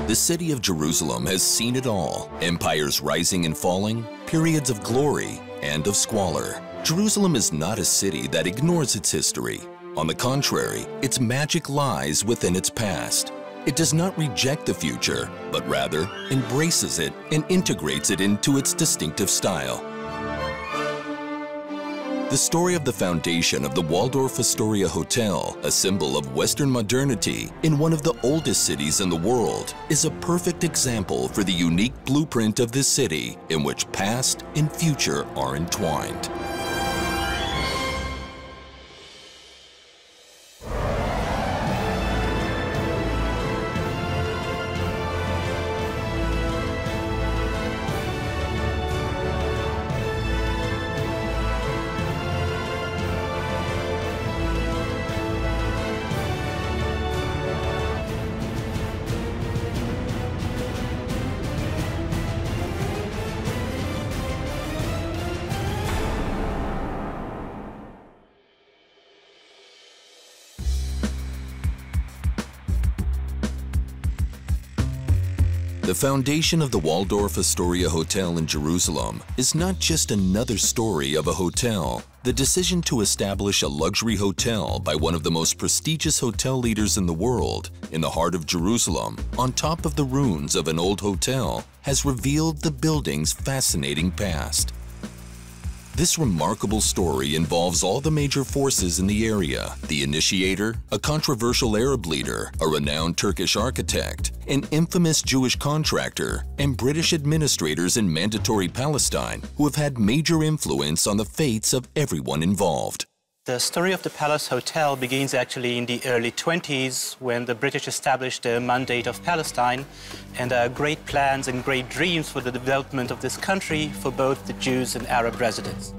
The city of Jerusalem has seen it all. Empires rising and falling, periods of glory and of squalor. Jerusalem is not a city that ignores its history. On the contrary, its magic lies within its past. It does not reject the future, but rather embraces it and integrates it into its distinctive style. The story of the foundation of the Waldorf Astoria Hotel, a symbol of Western modernity in one of the oldest cities in the world, is a perfect example for the unique blueprint of this city in which past and future are entwined. The foundation of the Waldorf Astoria Hotel in Jerusalem is not just another story of a hotel. The decision to establish a luxury hotel by one of the most prestigious hotel leaders in the world, in the heart of Jerusalem, on top of the ruins of an old hotel, has revealed the building's fascinating past. This remarkable story involves all the major forces in the area: the initiator, a controversial Arab leader, a renowned Turkish architect, an infamous Jewish contractor, and British administrators in Mandatory Palestine who have had major influence on the fates of everyone involved. The story of the Palace Hotel begins actually in the early 20s when the British established the Mandate of Palestine, and there are great plans and great dreams for the development of this country for both the Jews and Arab residents.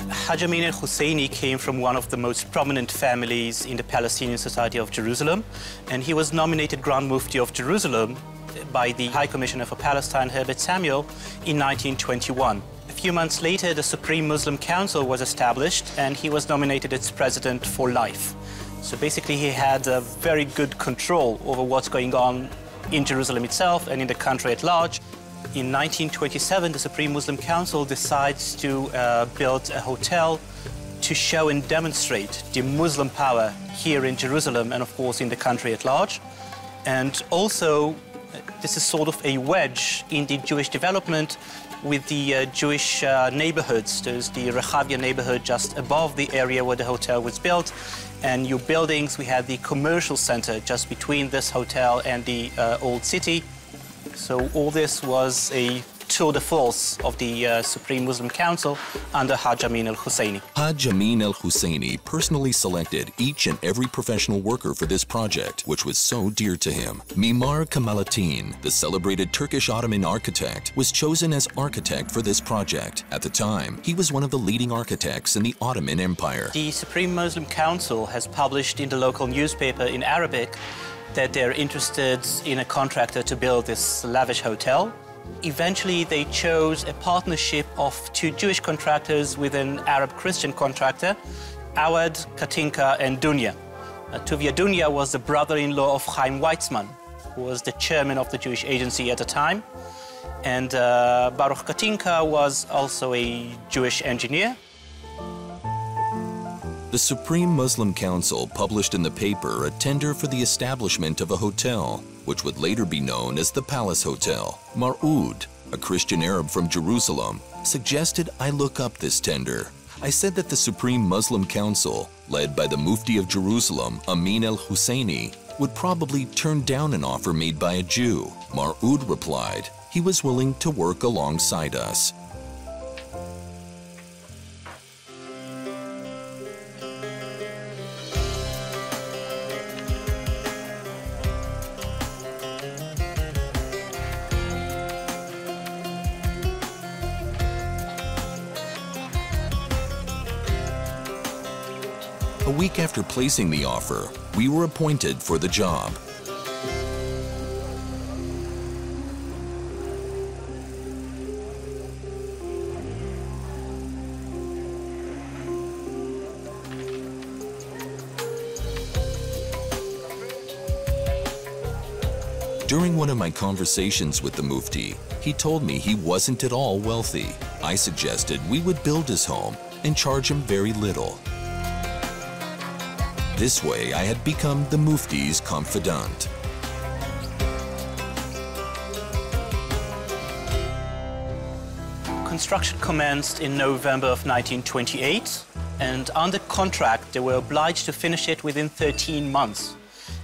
Haj Amin al-Husseini came from one of the most prominent families in the Palestinian Society of Jerusalem, and he was nominated Grand Mufti of Jerusalem by the High Commissioner for Palestine, Herbert Samuel, in 1921. A few months later, the Supreme Muslim Council was established, and he was nominated its president for life. So basically, he had a very good control over what's going on in Jerusalem itself and in the country at large. In 1927, the Supreme Muslim Council decides to build a hotel to show and demonstrate the Muslim power here in Jerusalem and, of course, in the country at large. And also, this is sort of a wedge in the Jewish development with the Jewish neighborhoods. There's the Rehavia neighborhood just above the area where the hotel was built. And new buildings, we had the commercial center just between this hotel and the old city. So all this was a tour de force of the Supreme Muslim Council under Haj Amin al-Husseini. Haj Amin al-Husseini personally selected each and every professional worker for this project, which was so dear to him. Mimar Kemalettin, the celebrated Turkish Ottoman architect, was chosen as architect for this project. At the time, he was one of the leading architects in the Ottoman Empire. The Supreme Muslim Council has published in the local newspaper in Arabic that they're interested in a contractor to build this lavish hotel. Eventually, they chose a partnership of two Jewish contractors with an Arab-Christian contractor, Awad, Katinka, and Dunya. Tuvia Dunya was the brother-in-law of Chaim Weizmann, who was the chairman of the Jewish agency at the time. And Baruch Katinka was also a Jewish engineer. The Supreme Muslim Council published in the paper a tender for the establishment of a hotel, which would later be known as the Palace Hotel. Mar'ud, a Christian Arab from Jerusalem, suggested I look up this tender. I said that the Supreme Muslim Council, led by the Mufti of Jerusalem, Amin al-Husseini, would probably turn down an offer made by a Jew. Mar'ud replied he was willing to work alongside us. A week after placing the offer, we were appointed for the job. During one of my conversations with the Mufti, he told me he wasn't at all wealthy. I suggested we would build his home and charge him very little. This way, I had become the Mufti's confidant. Construction commenced in November of 1928, and under contract, they were obliged to finish it within 13 months.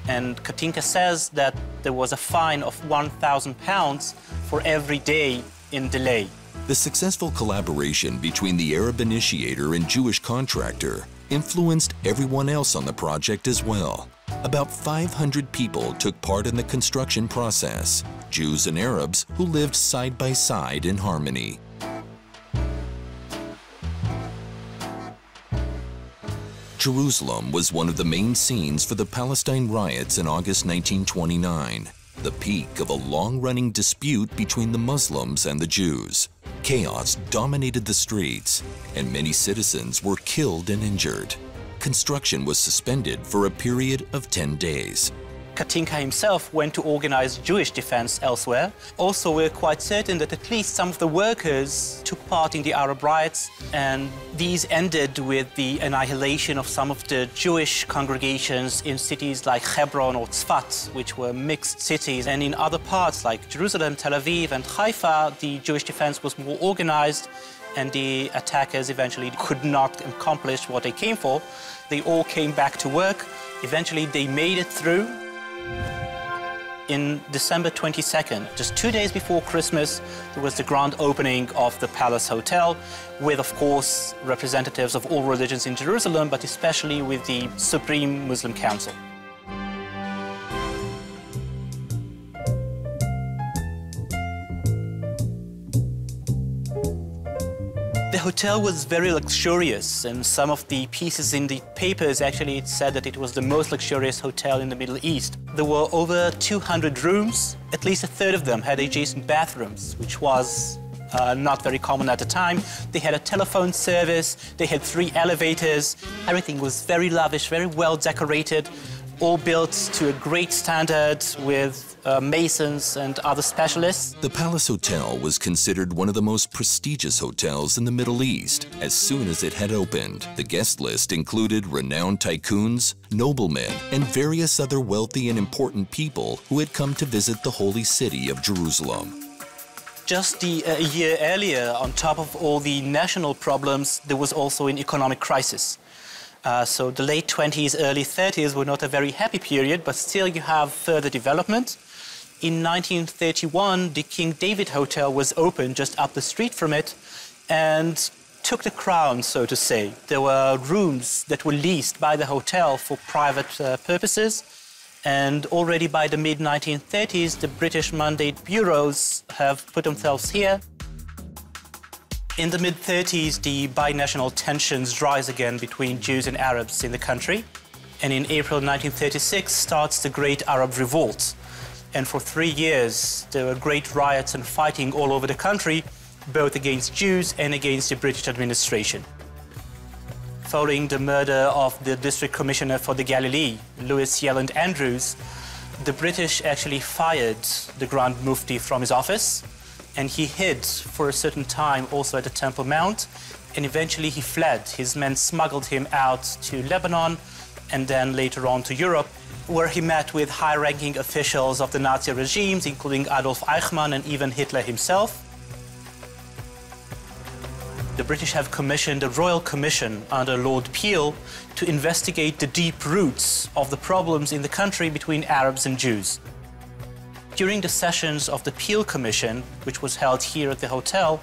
And Katinka says that there was a fine of £1,000 for every day in delay. The successful collaboration between the Arab initiator and Jewish contractor influenced everyone else on the project as well. About 500 people took part in the construction process, Jews and Arabs who lived side by side in harmony. Jerusalem was one of the main scenes for the Palestine riots in August 1929, the peak of a long-running dispute between the Muslims and the Jews. Chaos dominated the streets, and many citizens were killed and injured. Construction was suspended for a period of 10 days. Katinka himself went to organize Jewish defense elsewhere. Also, we're quite certain that at least some of the workers took part in the Arab riots, and these ended with the annihilation of some of the Jewish congregations in cities like Hebron or Tzfat, which were mixed cities. And in other parts like Jerusalem, Tel Aviv, and Haifa, the Jewish defense was more organized, and the attackers eventually could not accomplish what they came for. They all came back to work. Eventually, they made it through. In December 22nd, just 2 days before Christmas, there was the grand opening of the Palace Hotel with, of course, representatives of all religions in Jerusalem, but especially with the Supreme Muslim Council. The hotel was very luxurious, and some of the pieces in the papers actually it said that it was the most luxurious hotel in the Middle East. There were over 200 rooms. At least a third of them had adjacent bathrooms, which was not very common at the time. They had a telephone service, they had 3 elevators. Everything was very lavish, very well decorated, all built to a great standard with masons and other specialists. The Palace Hotel was considered one of the most prestigious hotels in the Middle East as soon as it had opened. The guest list included renowned tycoons, noblemen, and various other wealthy and important people who had come to visit the holy city of Jerusalem. Just a year earlier, on top of all the national problems, there was also an economic crisis. So the late 20s, early 30s were not a very happy period, but still you have further development. In 1931, the King David Hotel was opened just up the street from it and took the crown, so to say. There were rooms that were leased by the hotel for private purposes, and already by the mid-1930s, the British mandate bureaus have put themselves here. In the mid-30s, the binational tensions rise again between Jews and Arabs in the country. And in April 1936 starts the Great Arab Revolt. And for 3 years, there were great riots and fighting all over the country, both against Jews and against the British administration. Following the murder of the District Commissioner for the Galilee, Louis Yelland Andrews, the British actually fired the Grand Mufti from his office, and he hid for a certain time also at the Temple Mount, and eventually he fled. His men smuggled him out to Lebanon and then later on to Europe, where he met with high-ranking officials of the Nazi regimes, including Adolf Eichmann and even Hitler himself. The British have commissioned a royal commission under Lord Peel to investigate the deep roots of the problems in the country between Arabs and Jews. During the sessions of the Peel Commission, which was held here at the hotel,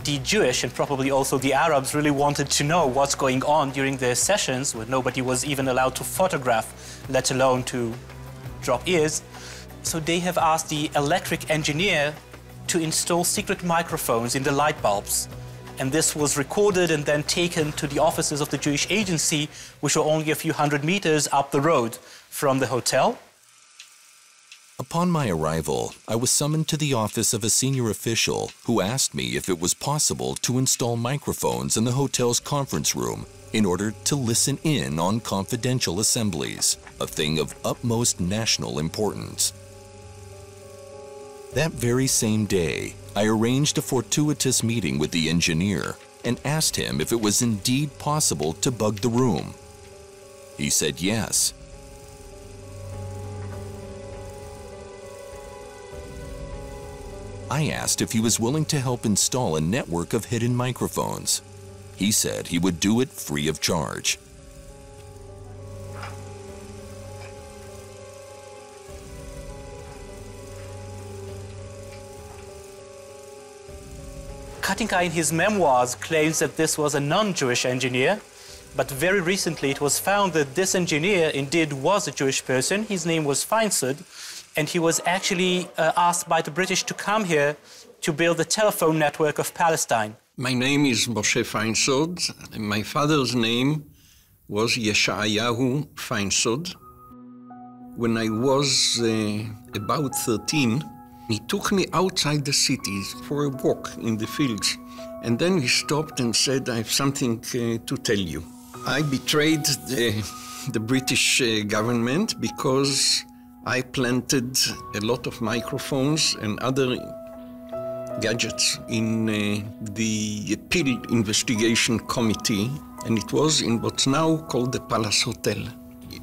the Jewish and probably also the Arabs really wanted to know what's going on during their sessions, where nobody was even allowed to photograph, let alone to drop ears. So they have asked the electric engineer to install secret microphones in the light bulbs. And this was recorded and then taken to the offices of the Jewish agency, which were only a few hundred meters up the road from the hotel. Upon my arrival, I was summoned to the office of a senior official who asked me if it was possible to install microphones in the hotel's conference room in order to listen in on confidential assemblies, a thing of utmost national importance. That very same day, I arranged a fortuitous meeting with the engineer and asked him if it was indeed possible to bug the room. He said yes. I asked if he was willing to help install a network of hidden microphones. He said he would do it free of charge. Katinka in his memoirs claims that this was a non-Jewish engineer, but very recently it was found that this engineer indeed was a Jewish person. His name was Feinsod, and he was actually asked by the British to come here to build the telephone network of Palestine. My name is Moshe Feinsod. My father's name was Yeshayahu Feinsod. When I was about 13, he took me outside the city for a walk in the fields. And then he stopped and said, I have something to tell you. I betrayed the British government because I planted a lot of microphones and other gadgets in the Peel Investigation Committee, and it was in what's now called the Palace Hotel.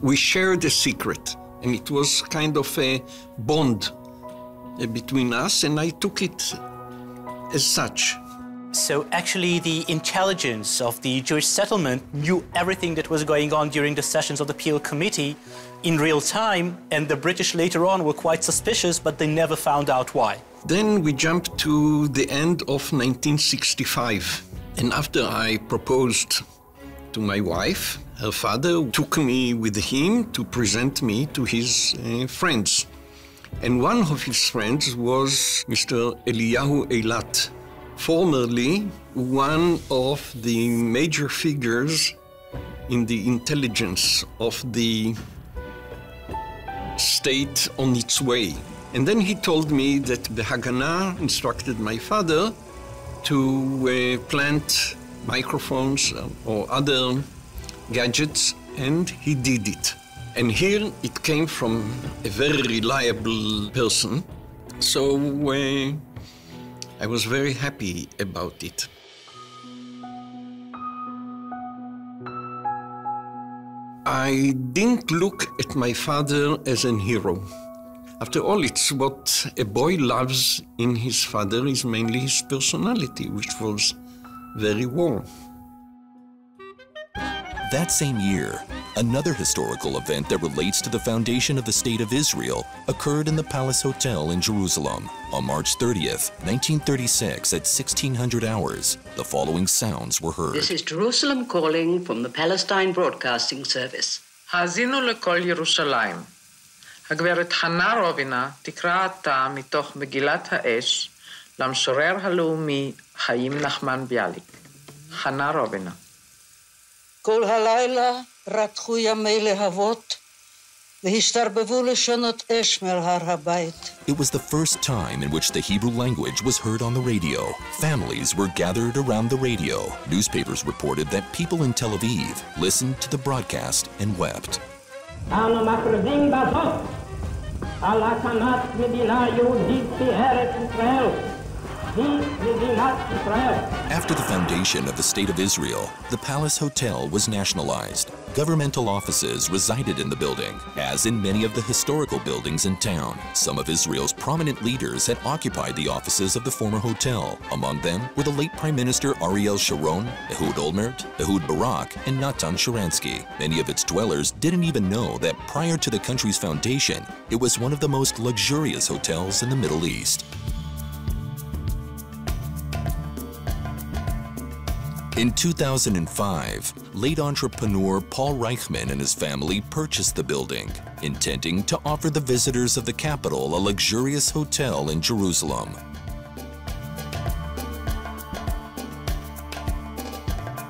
We shared a secret, and it was kind of a bond between us, and I took it as such. So actually the intelligence of the Jewish settlement knew everything that was going on during the sessions of the Peel Committee in real time, and the British later on were quite suspicious, but they never found out why. Then we jumped to the end of 1965, and after I proposed to my wife, her father took me with him to present me to his friends. And one of his friends was Mr. Eliyahu Eilat, formerly one of the major figures in the intelligence of the state on its way. And then he told me that the Haganah instructed my father to plant microphones or other gadgets, and he did it. And here it came from a very reliable person, so I was very happy about it. I didn't look at my father as an hero. After all, it's what a boy loves in his father is mainly his personality, which was very warm. That same year, another historical event that relates to the foundation of the State of Israel occurred in the Palace Hotel in Jerusalem. On March 30th, 1936, at 1600 hours, the following sounds were heard. This is Jerusalem calling from the Palestine Broadcasting Service. האזינו לקול ירושלים. הגברת חנה רובינה תקרא עתה מתוך מגילת האש למשורר הלאומי חיים נחמן ביאליק. חנה רובינה. כל הלילה רתחו ימי להבות והשתרבבו לשונות אש מעל הר הבית. It was the first time in which the Hebrew language was heard on the radio. Families were gathered around the radio. Newspapers reported that people in Tel Aviv listened to the broadcast and wept. אנו מכריזים בזאת על הקמת מדינה יהודית בארץ ישראל. After the foundation of the State of Israel, the Palace Hotel was nationalized. Governmental offices resided in the building, as in many of the historical buildings in town. Some of Israel's prominent leaders had occupied the offices of the former hotel. Among them were the late Prime Minister Ariel Sharon, Ehud Olmert, Ehud Barak, and Natan Sharansky. Many of its dwellers didn't even know that prior to the country's foundation, it was one of the most luxurious hotels in the Middle East. In 2005, late entrepreneur Paul Reichman and his family purchased the building, intending to offer the visitors of the capital a luxurious hotel in Jerusalem.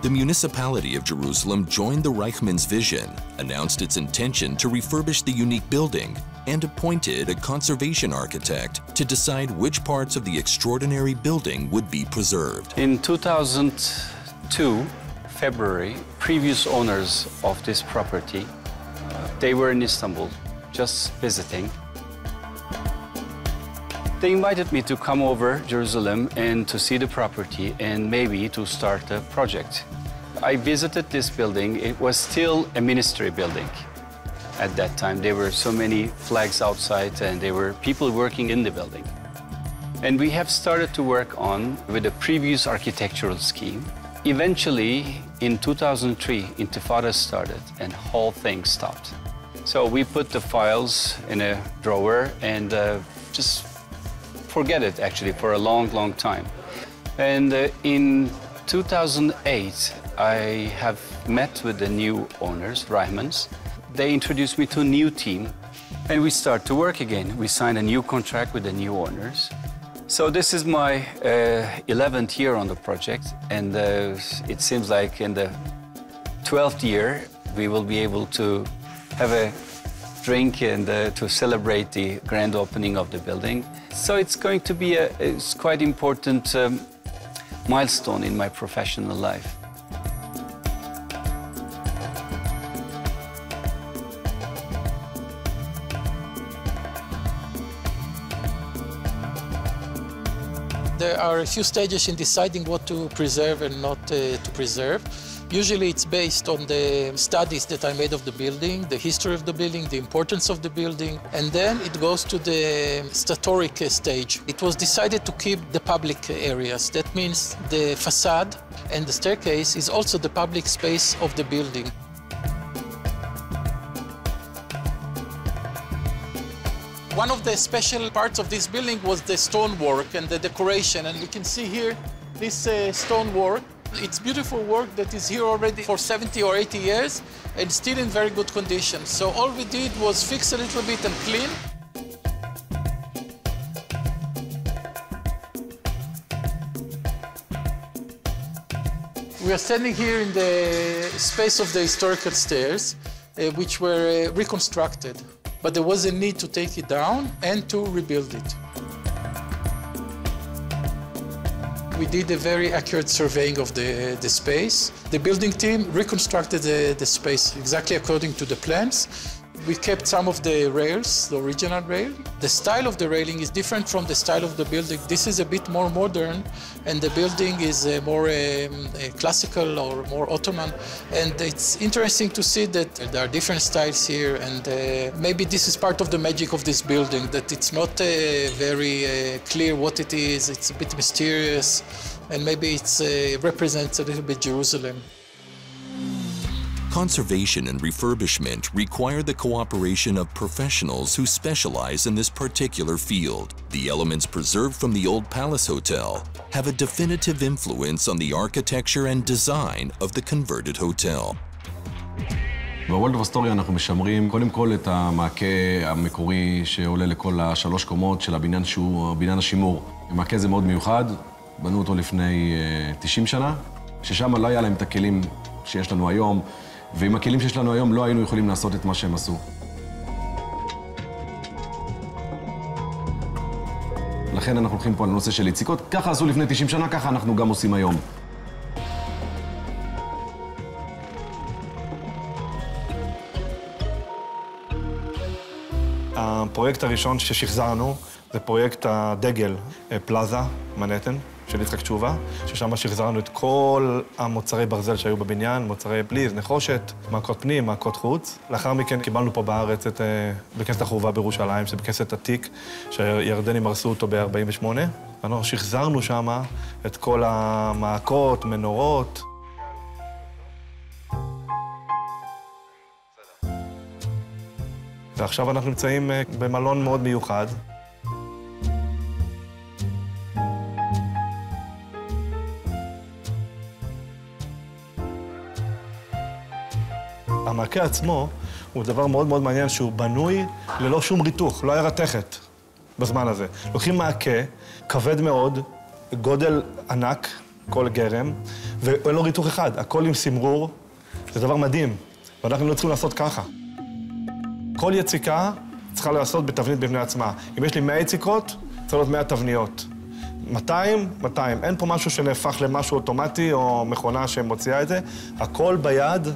The municipality of Jerusalem joined the Reichman's vision, announced its intention to refurbish the unique building, and appointed a conservation architect to decide which parts of the extraordinary building would be preserved. In 2002, February, previous owners of this property, they were in Istanbul just visiting. They invited me to come over Jerusalem and to see the property and maybe to start a project. I visited this building. It was still a ministry building at that time. There were so many flags outside and there were people working in the building. And we have started to work on with a previous architectural scheme. Eventually, in 2003, Intifada started and whole thing stopped. So we put the files in a drawer and just forget it, actually, for a long, long time. And in 2008, I have met with the new owners, Rahmans. They introduced me to a new team, and we start to work again. We signed a new contract with the new owners. So this is my 11th year on the project, and it seems like in the 12th year, we will be able to have a drink and to celebrate the grand opening of the building. So it's going to be a quite important milestone in my professional life. There are a few stages in deciding what to preserve and not to preserve. Usually it's based on the studies that I made of the building, the history of the building, the importance of the building, and then it goes to the statutory stage. It was decided to keep the public areas. That means the facade and the staircase is also the public space of the building. One of the special parts of this building was the stonework and the decoration, and we can see here this stonework. It's beautiful work that is here already for 70 or 80 years and still in very good condition. So all we did was fix a little bit and clean. We are standing here in the space of the historical stairs, which were reconstructed. But there was a need to take it down and to rebuild it. We did a very accurate surveying of the space. The building team reconstructed the space exactly according to the plans. We kept some of the rails, the original rail. The style of the railing is different from the style of the building. This is a bit more modern, and the building is more classical or more Ottoman. And it's interesting to see that there are different styles here, and maybe this is part of the magic of this building, that it's not very clear what it is. It's a bit mysterious, and maybe it represents a little bit Jerusalem. Conservation and refurbishment require the cooperation of professionals who specialize in this particular field. The elements preserved from the old Palace Hotel have a definitive influence on the architecture and design of the converted hotel. בוולדורף אסטוריה אנחנו משמרים קודם כל את המעקה המקורי שעולה לכל השלוש קומות של הבניין שהוא בניין השימור. המעקה זה מאוד מיוחד, בנו אותו לפני 90 שנה, ששם לא היה להם את הכלים שיש לנו היום, ועם הכלים שיש לנו היום לא היינו יכולים לעשות את מה שהם עשו. לכן אנחנו הולכים פה על הנושא של יציקות. ככה עשו לפני 90 שנה, ככה אנחנו גם עושים היום. הפרויקט הראשון ששחזרנו זה פרויקט הדגל פלאזה, מנהטן, של יצחק תשובה, ששם שחזרנו את כל המוצרי ברזל שהיו בבניין, מוצרי בליז, נחושת, מעקות פנים, מעקות חוץ. לאחר מכן קיבלנו פה בארץ את בכנסת החורבה בירושלים, שזה בכנסת עתיק, שהירדנים הרסו אותו ב-48. אנחנו שחזרנו שם את כל המעקות, מנורות. ועכשיו אנחנו נמצאים במלון מאוד מיוחד. המעקה עצמו הוא דבר מאוד מאוד מעניין שהוא בנוי ללא שום ריתוך, לא היה רתכת בזמן הזה. לוקחים מעקה כבד מאוד, גודל ענק, כל גרם, ואין לו ריתוך אחד, הכל עם סמרור, זה דבר מדהים, ואנחנו לא צריכים לעשות ככה. כל יציקה צריכה לעשות בתבנית בפני עצמה. אם יש לי 100 יציקות, צריך להיות 100 תבניות. 200, 200. אין פה משהו שנהפך למשהו אוטומטי או מכונה שמוציאה את זה. הכל ביד.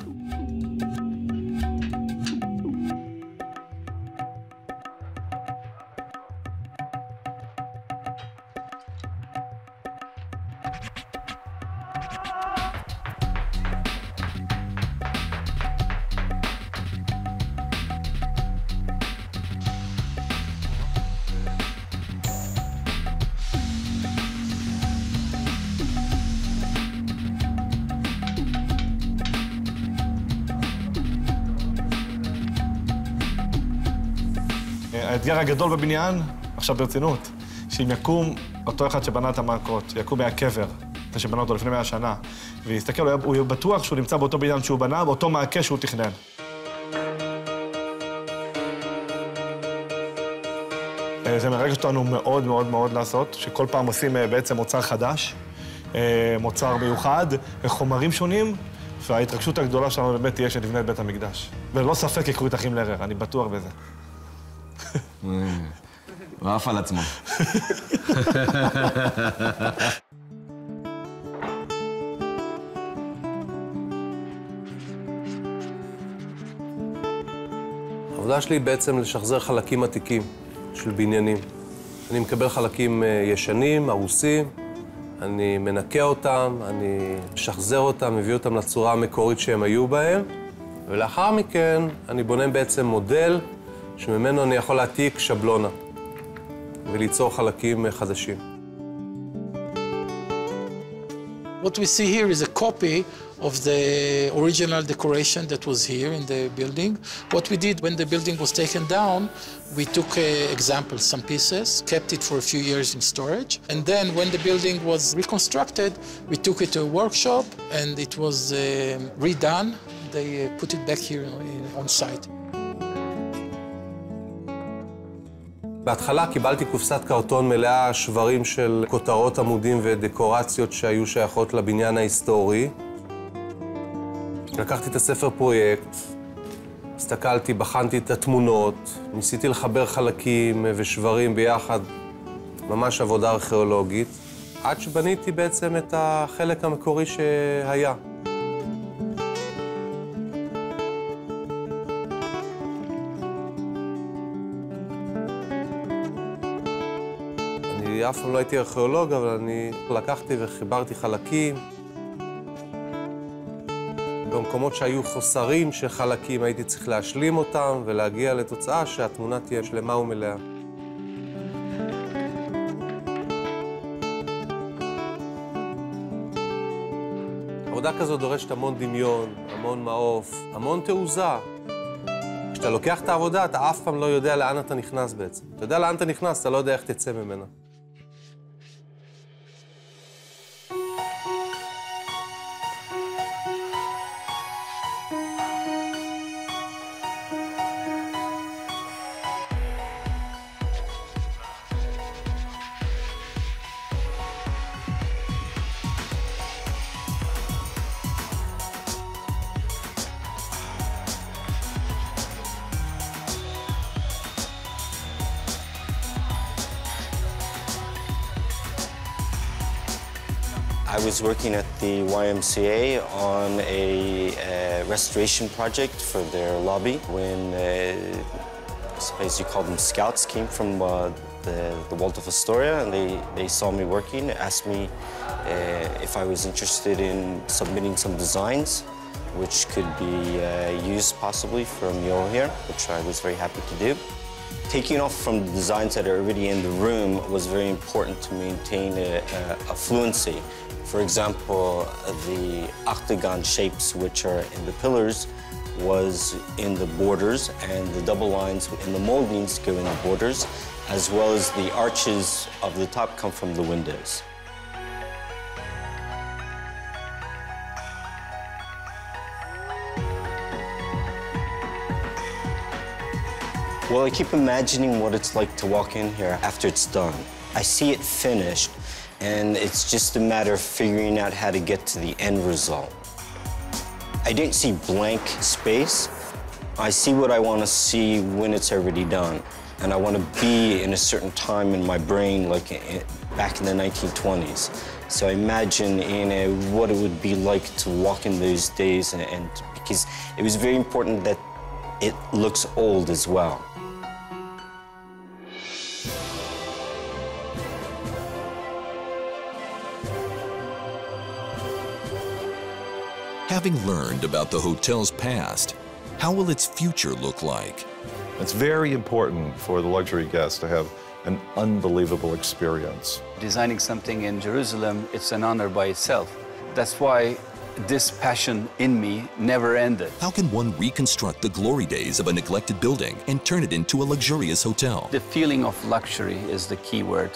האתגר הגדול בבניין, עכשיו ברצינות, שאם יקום אותו אחד שבנה את המעקות, יקום מהקבר, זה שבנה אותו לפני 100 שנה, ויסתכל, הוא יהיה בטוח שהוא נמצא באותו בניין שהוא בנה, באותו מעקה שהוא תכנן. זה מרגש אותנו מאוד מאוד מאוד לעשות, שכל פעם עושים בעצם מוצר חדש, מוצר מיוחד, חומרים שונים, וההתרגשות הגדולה שלנו באמת תהיה שנבנה את בית המקדש. ולא ספק יקרו את אחים לרר, אני בטוח בזה. הוא עף על עצמו. העבודה שלי היא בעצם לשחזר חלקים עתיקים של בניינים. אני מקבל חלקים ישנים, הרוסים, אני מנקה אותם, אני משחזר אותם, מביא אותם לצורה המקורית שהם היו בהם, ולאחר מכן אני בונה בעצם מודל שממנו אני יכול להעתיק שבלונה וליצור חלקים חדשים. What we see here is a copy of the original decoration that was here in the building. What we did when the building was taken down, we took examples, some pieces, kept it for a few years in storage, and then when the building was reconstructed, we took it to a workshop and it was redone. They put it back here on site. בהתחלה קיבלתי קופסת קרטון מלאה שברים של כותרות עמודים ודקורציות שהיו שייכות לבניין ההיסטורי. לקחתי את הספר פרויקט, הסתכלתי, בחנתי את התמונות, ניסיתי לחבר חלקים ושברים ביחד, ממש עבודה ארכיאולוגית, עד שבניתי בעצם את החלק המקורי שהיה. אף פעם לא הייתי ארכיאולוג, אבל אני לקחתי וחיברתי חלקים. במקומות שהיו חוסרים של חלקים, הייתי צריך להשלים אותם ולהגיע לתוצאה שהתמונה תהיה שלמה ומלאה. עבודה כזו דורשת המון דמיון, המון מעוף, המון תעוזה. כשאתה לוקח את העבודה, אתה אף פעם לא יודע לאן אתה נכנס בעצם. אתה יודע לאן אתה נכנס, אתה לא יודע איך תצא ממנה. I was working at the YMCA on a restoration project for their lobby when, I suppose you call them scouts, came from the Waldorf Astoria, and they saw me working, asked me if I was interested in submitting some designs which could be used possibly for a mural here, which I was very happy to do. Taking off from the designs that are already in the room was very important to maintain a fluency. For example, the octagon shapes which are in the pillars was in the borders, and the double lines in the moldings go in the borders, as well as the arches of the top come from the windows. Well, I keep imagining what it's like to walk in here after it's done. I see it finished, and it's just a matter of figuring out how to get to the end result. I didn't see blank space. I see what I want to see when it's already done. And I want to be in a certain time in my brain, like back in the 1920s. So I imagine what it would be like to walk in those days, and because it was very important that it looks old as well. Having learned about the hotel's past, how will its future look like? It's very important for the luxury guest to have an unbelievable experience. Designing something in Jerusalem, it's an honor by itself. That's why this passion in me never ended. How can one reconstruct the glory days of a neglected building and turn it into a luxurious hotel? The feeling of luxury is the key word.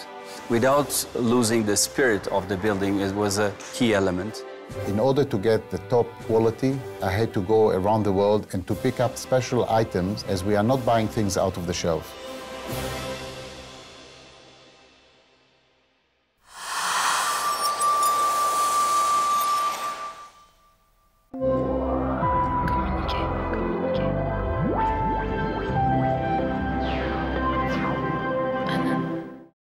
Without losing the spirit of the building, it was a key element. In order to get the top quality, I had to go around the world and to pick up special items, as we are not buying things out of the shelf.